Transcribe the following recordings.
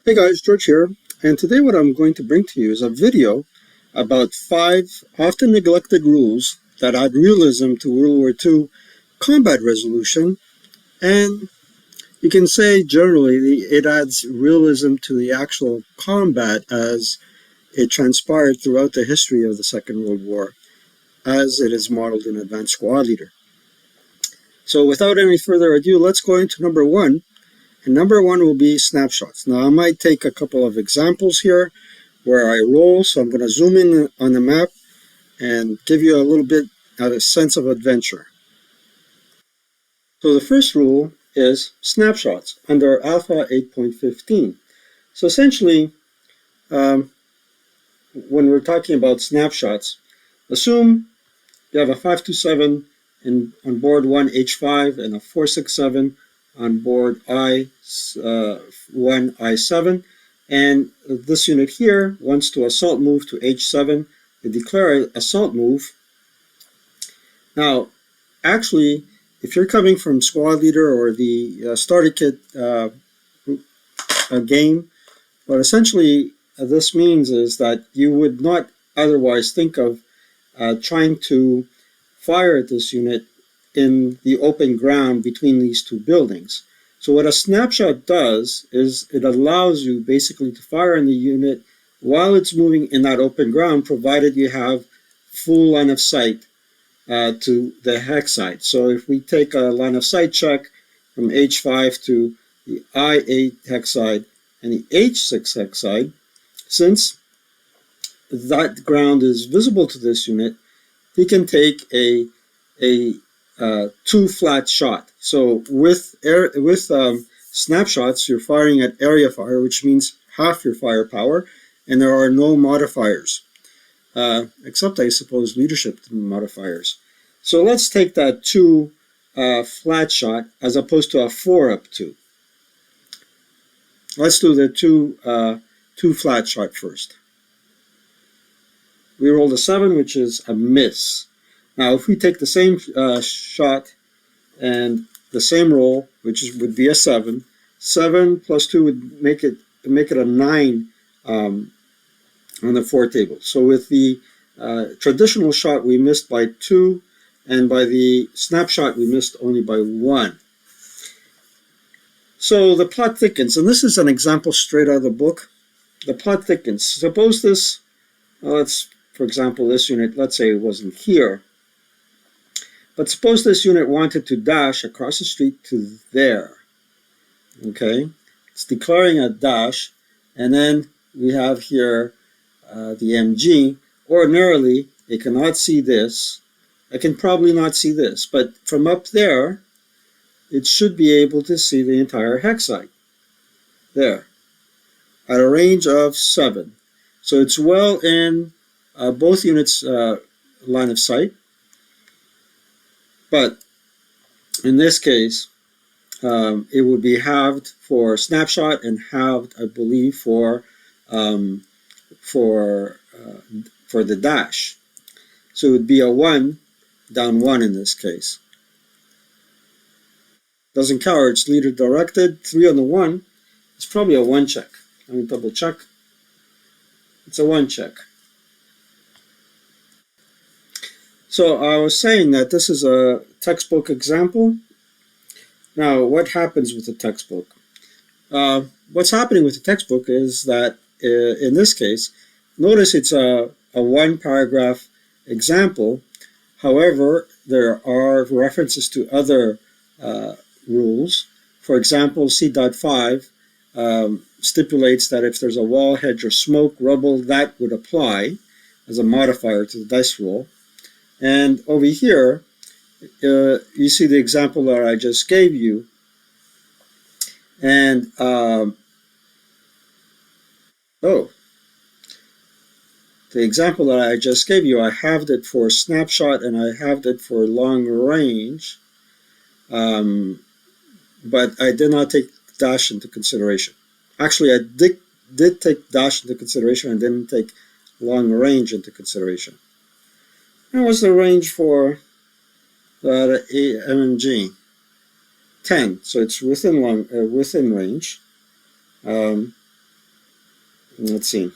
Hey guys, George here, and today what I'm going to bring to you is a video about 5 often neglected rules that add realism to World War II combat resolution, and you can say generally it adds realism to the actual combat as it transpired throughout the history of the Second World War, as it is modeled in Advanced Squad Leader. So without any further ado, let's go into number 1. And number 1 will be snapshots. Now I might take a couple of examples here where I roll, so I'm going to zoom in on the map and give you a little bit of a sense of adventure. So the first rule is snapshots under Alpha 8.15. So essentially, when we're talking about snapshots, assume you have a 527 on board 1H5 and a 467 on board I1I7, and this unit here wants to assault move to H7. They declare an assault move. Now, actually, if you're coming from squad leader or the starter kit game, what essentially this means is that you would not otherwise think of trying to fire at this unit in the open ground between these two buildings. So what a snapshot does is it allows you basically to fire on the unit while it's moving in that open ground, provided you have full line of sight to the hex side. So if we take a line of sight check from H5 to the I8 hex side and the H6 hex side, since that ground is visible to this unit, he can take a 2 flat shot. So with snapshots, you're firing at area fire, which means half your firepower, and there are no modifiers, except I suppose leadership modifiers. So let's take that 2 flat shot as opposed to a 4 up 2. Let's do the 2 flat shot first. We rolled a 7, which is a miss. Now, if we take the same shot and the same roll, which would be a 7, 7 plus 2 would make it a 9 on the 4 table. So with the traditional shot, we missed by 2, and by the snapshot, we missed only by 1. So the plot thickens, and this is an example straight out of the book. The plot thickens. Suppose this, for example, this unit, let's say it wasn't here. But suppose this unit wanted to dash across the street to there. Okay, it's declaring a dash, and then we have here the MG. Ordinarily, it cannot see this. I can probably not see this, but from up there, it should be able to see the entire hex site. There, at a range of 7. So it's well in both units' line of sight. But in this case, it would be halved for snapshot and halved, I believe, for the dash. So it would be a 1 down 1 in this case. Doesn't cower, it's leader directed. 3 on the 1. It's probably a 1 check. Let me double check. It's a 1 check. So I was saying that this is a textbook example. Now, what happens with the textbook? What's happening with the textbook is that in this case, notice it's a 1-paragraph example. However, there are references to other rules. For example, C.5 stipulates that if there's a wall, hedge, or smoke, rubble, that would apply as a modifier to the dice roll. And over here, you see the example that I just gave you. And, the example that I just gave you, I halved it for snapshot and I halved it for long range. But I did not take dash into consideration. Actually, I did take dash into consideration and didn't take long range into consideration. And what's the range for the MMG? 10, so it's within range. Let's see.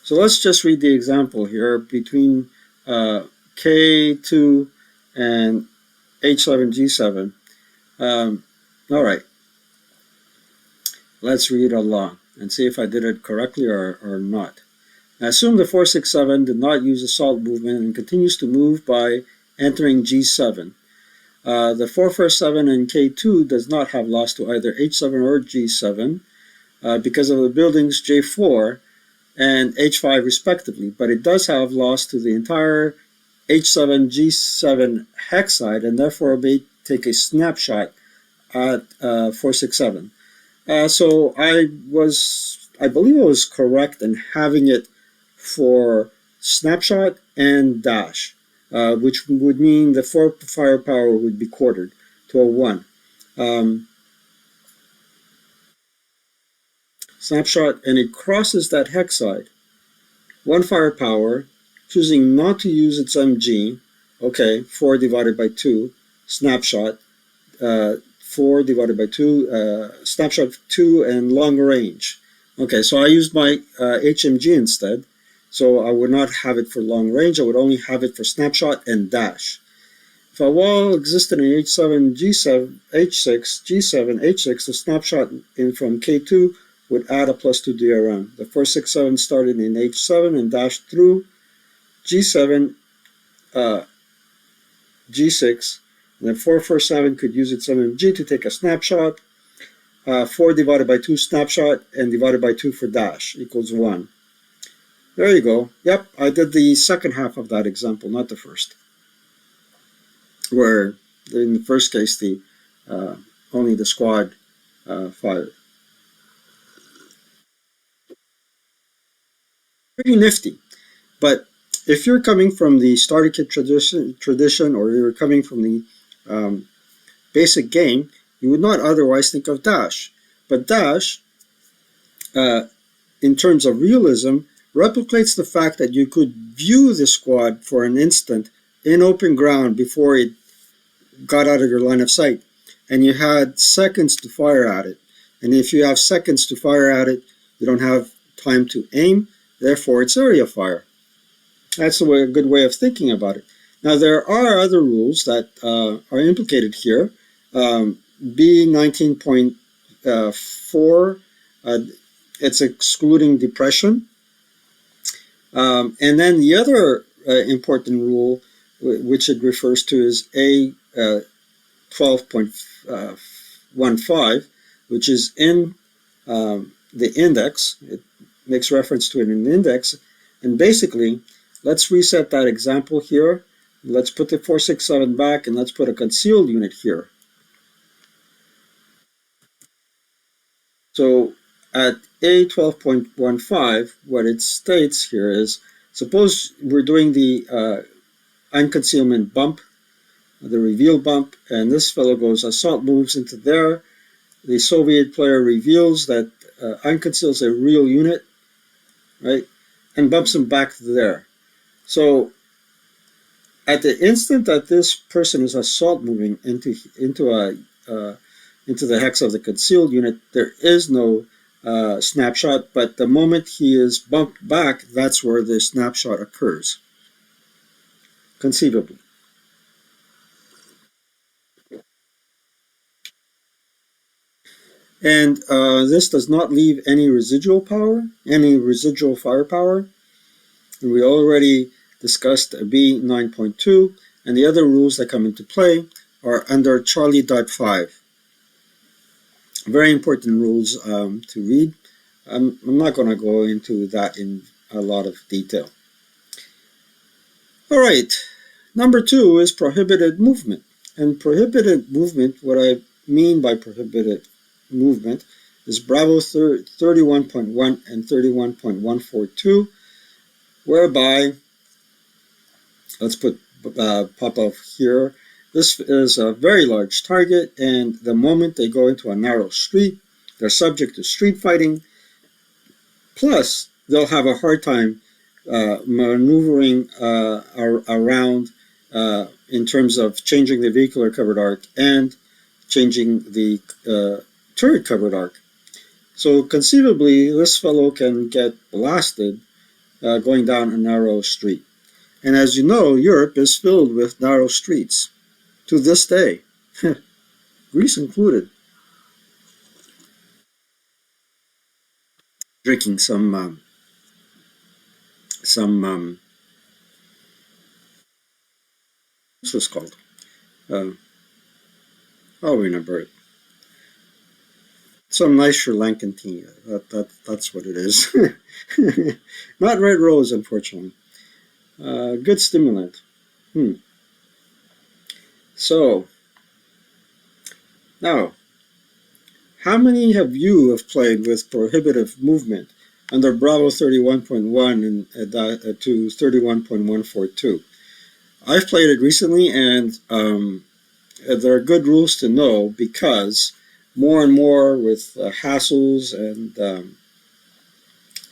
So let's just read the example here between K2 and H7, G7. All right, let's read along and see if I did it correctly or not. Now, assume the 467 did not use assault movement and continues to move by entering G7. The 447 and K2 does not have loss to either H7 or G7 because of the buildings J4 and H5 respectively, but it does have loss to the entire H7, G7 hex side, and therefore may take a snapshot at 467. So I believe I was correct in having it for snapshot and dash, which would mean the 4 firepower would be quartered to a 1. Snapshot, and it crosses that hex side. 1 firepower, choosing not to use its MG, okay, 4 divided by 2, snapshot, 4 divided by 2, snapshot 2, and long range. Okay, so I used my HMG instead, so I would not have it for long range, I would only have it for snapshot and dash. If a wall existed in H7, G7, H6, G7, H6, the snapshot from K2 would add a +2 DRM. The 467 started in H7 and dashed through G7, G6, and the 447 could use its MMG to take a snapshot. 4 divided by 2 snapshot and divided by 2 for dash equals 1. There you go. Yep, I did the second half of that example, not the first. Where in the first case, only the squad fired. Pretty nifty. But if you're coming from the starter kit tradition or you're coming from the basic game, you would not otherwise think of dash. But dash, in terms of realism, replicates the fact that you could view the squad for an instant in open ground before it got out of your line of sight. And you had seconds to fire at it. And if you have seconds to fire at it, you don't have time to aim. Therefore, it's area fire. That's a good way of thinking about it. Now, there are other rules that are implicated here. B19.4, it's excluding depression. And then the other important rule, which it refers to, is A 12.15, which is in the index. It makes reference to it in the index. And basically, let's reset that example here. Let's put the 467 back and let's put a concealed unit here. So at A12.15, what it states here is, suppose we're doing the unconcealment bump, the reveal bump, and this fellow goes, assault moves into there. The Soviet player reveals that unconceals a real unit, right, and bumps him back to there. So at the instant that this person is assault moving into the hex of the concealed unit, there is no snapshot, but the moment he is bumped back, that's where the snapshot occurs, conceivably. And this does not leave any residual power, any residual firepower. And we already discussed B9.2, and the other rules that come into play are under Charlie.5. Very important rules to read. I'm not going to go into that in a lot of detail. All right, number 2 is prohibited movement. And prohibited movement, what I mean by prohibited movement is Bravo 31.1 and 31.142, whereby, let's put Popov here. This is a very large target, and the moment they go into a narrow street, they're subject to street fighting. Plus, they'll have a hard time maneuvering around in terms of changing the vehicular covered arc and changing the turret covered arc. So conceivably, this fellow can get blasted going down a narrow street. And as you know, Europe is filled with narrow streets to this day, Greece included. Drinking some what's this called? I'll remember it. Some nice Sri Lankan tea. That's what it is. Not red rose, unfortunately. Good stimulant. So, now, how many of you have played with prohibitive movement under Bravo 31.1 and to 31.142? I've played it recently, and there are good rules to know, because more and more with hassles and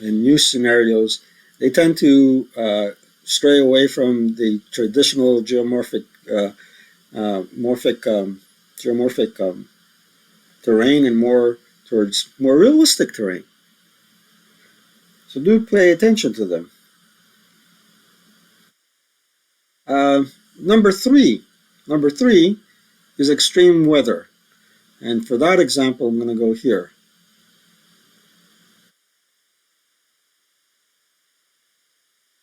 new scenarios, they tend to stray away from the traditional geomorphic terrain and more towards more realistic terrain. So do pay attention to them. Number three is extreme weather. And for that example, I'm going to go here.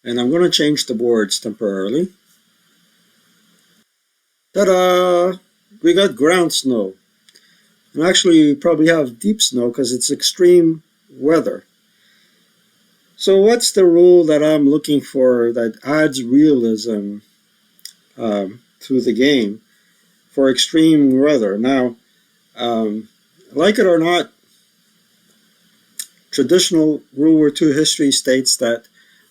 And I'm going to change the boards temporarily. Ta-da! We got ground snow. And actually, you probably have deep snow because it's extreme weather. So what's the rule that I'm looking for that adds realism to the game for extreme weather? Now, like it or not, traditional World War II history states that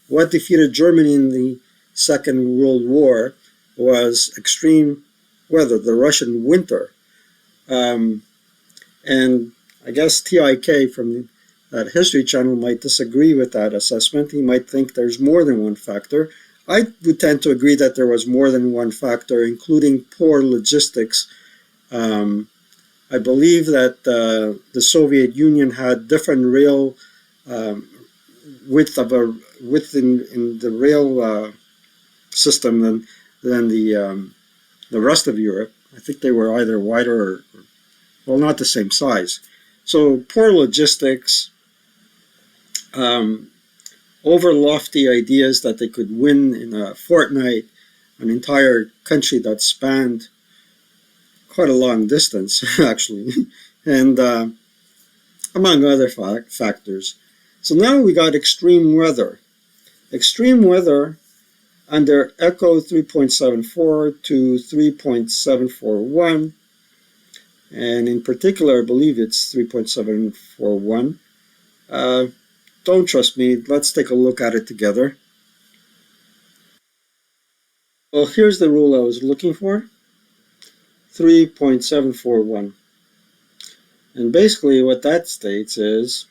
what defeated Germany in the Second World War was extreme weather, the Russian winter. And I guess TIK from that History Channel might disagree with that assessment. He might think there's more than one factor. I would tend to agree that there was more than one factor, including poor logistics. I believe that the Soviet Union had different rail width in the rail system than the rest of Europe. I think they were either wider or, well, not the same size. So poor logistics, over lofty ideas that they could win in a fortnight an entire country that spanned quite a long distance, actually, and among other factors. So now we got extreme weather. Extreme weather under Echo 3.74 to 3.741, and in particular, I believe it's 3.741. Don't trust me. Let's take a look at it together. Well, here's the rule I was looking for. 3.741. And basically what that states is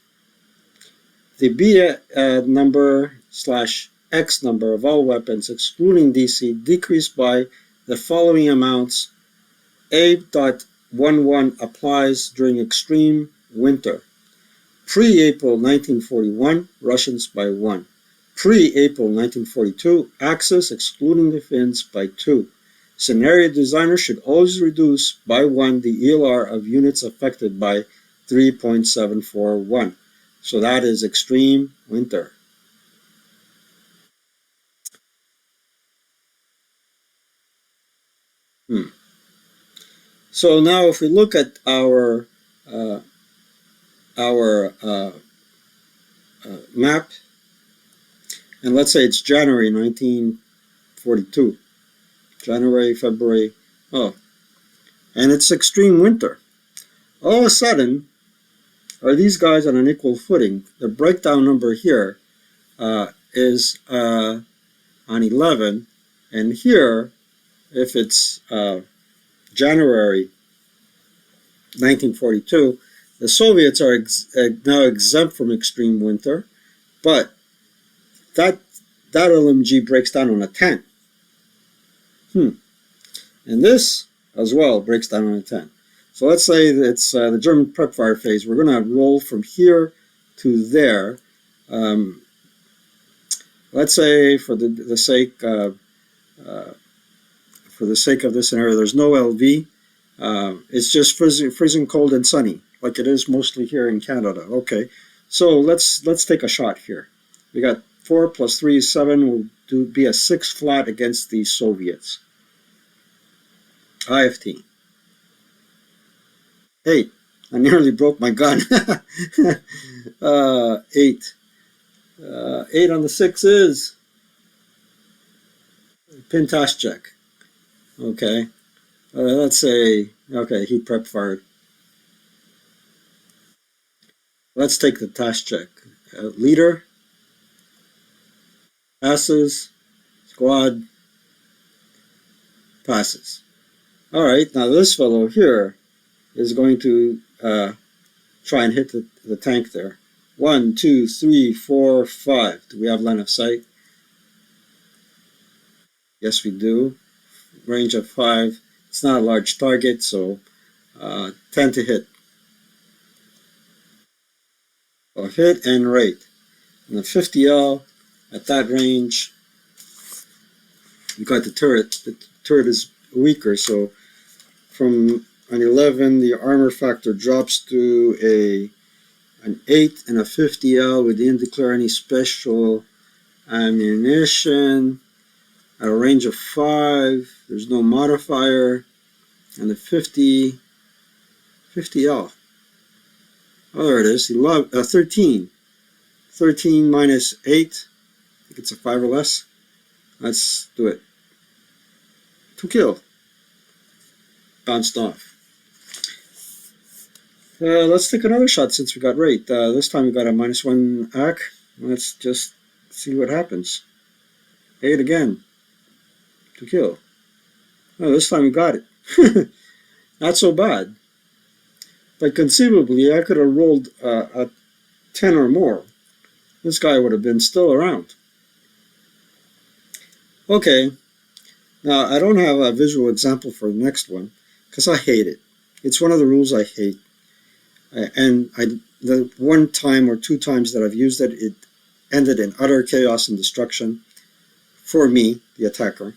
the B number / X number of all weapons, excluding DC, decreased by the following amounts. A.11 applies during extreme winter. Pre-April 1941, Russians by 1. Pre-April 1942, Axis, excluding the Finns, by 2. Scenario designer should always reduce by 1 the ELR of units affected by 3.741. So that is extreme winter. So now if we look at our map, and let's say it's January 1942. January, February, and it's extreme winter. All of a sudden, are these guys on an equal footing? The breakdown number here is on 11, and here, if it's January 1942, the Soviets are now exempt from extreme winter, but that LMG breaks down on a 10. And this as well breaks down on a 10. So let's say that it's the German prep fire phase. We're going to roll from here to there. Let's say for the sake of this scenario, there's no LV. It's just freezing cold and sunny, like it is mostly here in Canada. Okay, so let's take a shot here. We got 4 plus 3 is 7. Will be a 6 flat against the Soviets. IFT. 8. I nearly broke my gun. 8. 8 on the 6 is Pintash check. Okay. Let's say, okay, he prep fired. Let's take the task check. Leader, passes, squad, passes. All right, now this fellow here is going to try and hit the tank there. 1, 2, 3, 4, 5. Do we have line of sight? Yes, we do. Range of 5. It's not a large target, so 10 to hit. So hit and rate. And the 50L at that range, we got the turret. The turret is weaker, so from an 11, the armor factor drops to an 8 and a 50L. We didn't declare any special ammunition. At a range of 5, there's no modifier. And the 50L. Oh, there it is. 13. 13 minus 8. I think it's a 5 or less. Let's do it. 2 kill. Bounced off. Let's take another shot since we got rate. This time we got a -1 AC. Let's just see what happens. 8 again. 2 kill. Oh, this time we got it. Not so bad. But conceivably, I could have rolled a 10 or more. This guy would have been still around. Okay. Now, I don't have a visual example for the next one because I hate it. It's one of the rules I hate. And the one time or 2 times that I've used it, it ended in utter chaos and destruction for me, the attacker.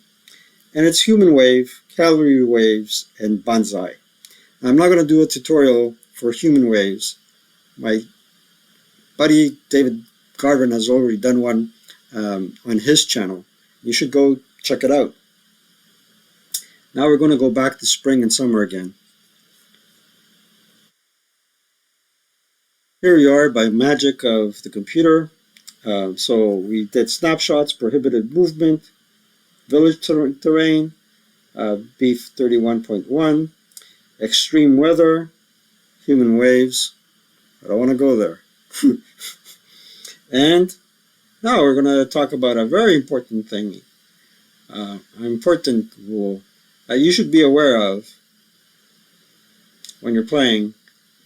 And it's human wave, cavalry waves, and banzai. I'm not going to do a tutorial for human waves. My buddy David Garvin has already done one on his channel. You should go check it out. Now we're going to go back to spring and summer again. Here we are by magic of the computer. So we did snapshots, prohibited movement, village terrain, beef 31.1, extreme weather, human waves. I don't want to go there. And now we're going to talk about a very important thing, an important rule that you should be aware of when you're playing,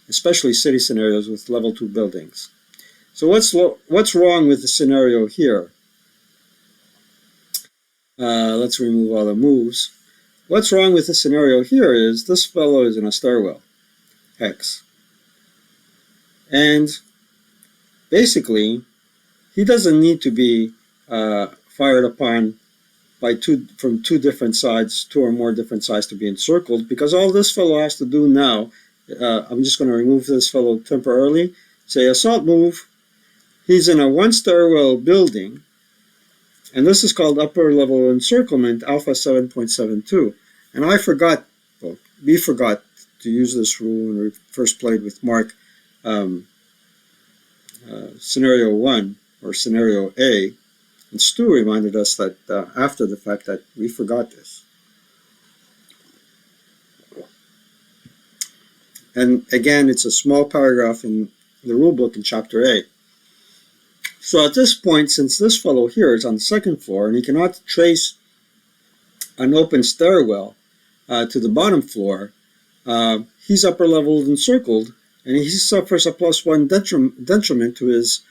especially city scenarios with level 2 buildings. So what's wrong with the scenario here? Let's remove all the moves. What's wrong with the scenario here is this fellow is in a stairwell, hex. And basically, he doesn't need to be fired upon by from 2 different sides, 2 or more different sides to be encircled, because all this fellow has to do now, I'm just going to remove this fellow temporarily, say assault move. He's in a 1 stairwell building, and this is called upper level encirclement, alpha 7.72. And I forgot, well, we forgot to use this rule when we first played with Mark, scenario 1 or scenario A. And Stu reminded us that after the fact that we forgot this. And again, it's a small paragraph in the rule book in chapter 8. So at this point, since this fellow here is on the 2nd floor and he cannot trace an open stairwell to the bottom floor, he's upper level encircled, and he suffers a +1 detriment to his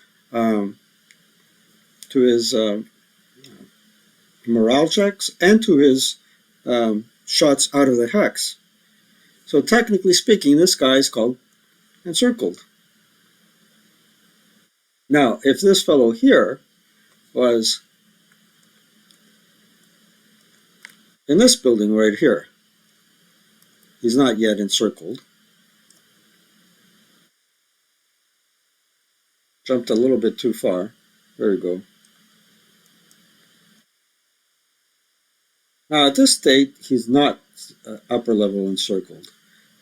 morale checks and to his shots out of the hex. So technically speaking, this guy is called encircled. Now, if this fellow here was in this building right here, he's not yet encircled. Jumped a little bit too far. There we go. Now, at this state, he's not upper level encircled.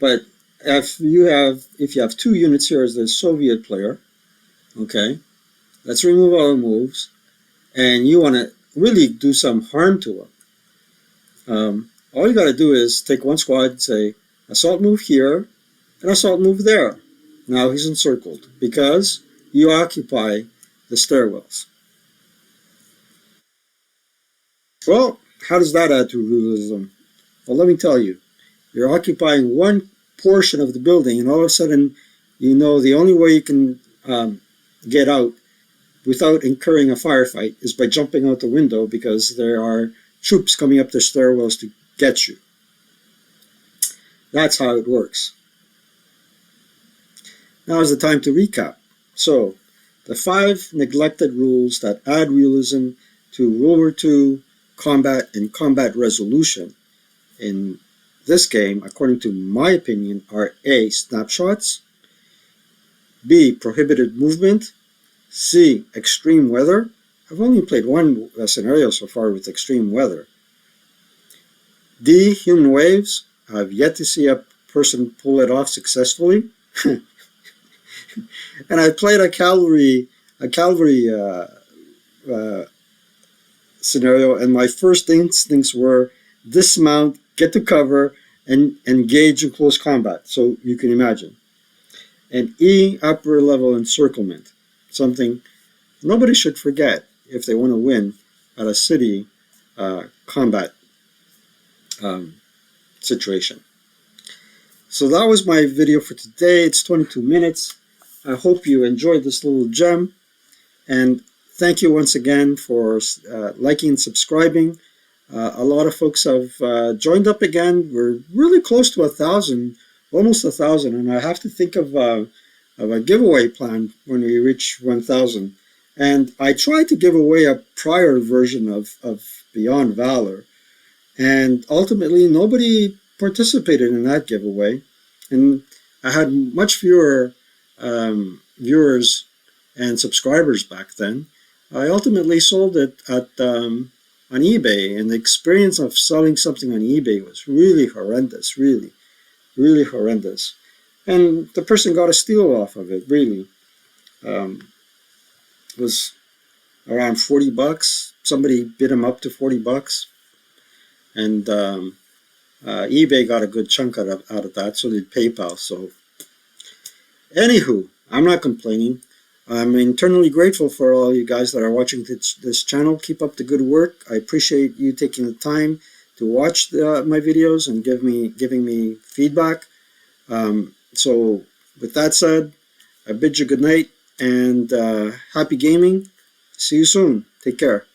But if you have two units here as the Soviet player, okay, let's remove all the moves, and you want to really do some harm to him. All you got to do is take one squad and say, assault move here, and assault move there. Now he's encircled because you occupy the stairwells. Well, how does that add to realism? Well, let me tell you. You're occupying one portion of the building, and all of a sudden, you know the only way you can get out without incurring a firefight is by jumping out the window because there are troops coming up the stairwells to get you. That's how it works. Now is the time to recap. So, the 5 neglected rules that add realism to World War II combat and combat resolution in this game, according to my opinion, are A. Snapshots, B. Prohibited movement, C. Extreme weather. I've only played one scenario so far with extreme weather. D. Human waves. I've yet to see a person pull it off successfully. And I played a cavalry scenario, and my first instincts were dismount, get to cover, and engage in close combat. So you can imagine. And E, upper level encirclement, something nobody should forget if they want to win at a city combat situation. So that was my video for today. It's 22 minutes. I hope you enjoyed this little gem. And thank you once again for liking and subscribing. A lot of folks have joined up again. We're really close to 1,000, almost 1,000. And I have to think of a giveaway plan when we reach 1,000. And I tried to give away a prior version of Beyond Valor. And ultimately, nobody participated in that giveaway. And I had much fewer viewers and subscribers back then. I ultimately sold it at on eBay, and the experience of selling something on eBay was really horrendous, really horrendous. And the person got a steal off of it, really. It was around 40 bucks. Somebody bid him up to 40 bucks. And eBay got a good chunk out of that, so did PayPal. So, anywho, I'm not complaining. I'm eternally grateful for all you guys that are watching this channel. Keep up the good work. I appreciate you taking the time to watch my videos and giving me feedback. So, with that said, I bid you good night and happy gaming. See you soon. Take care.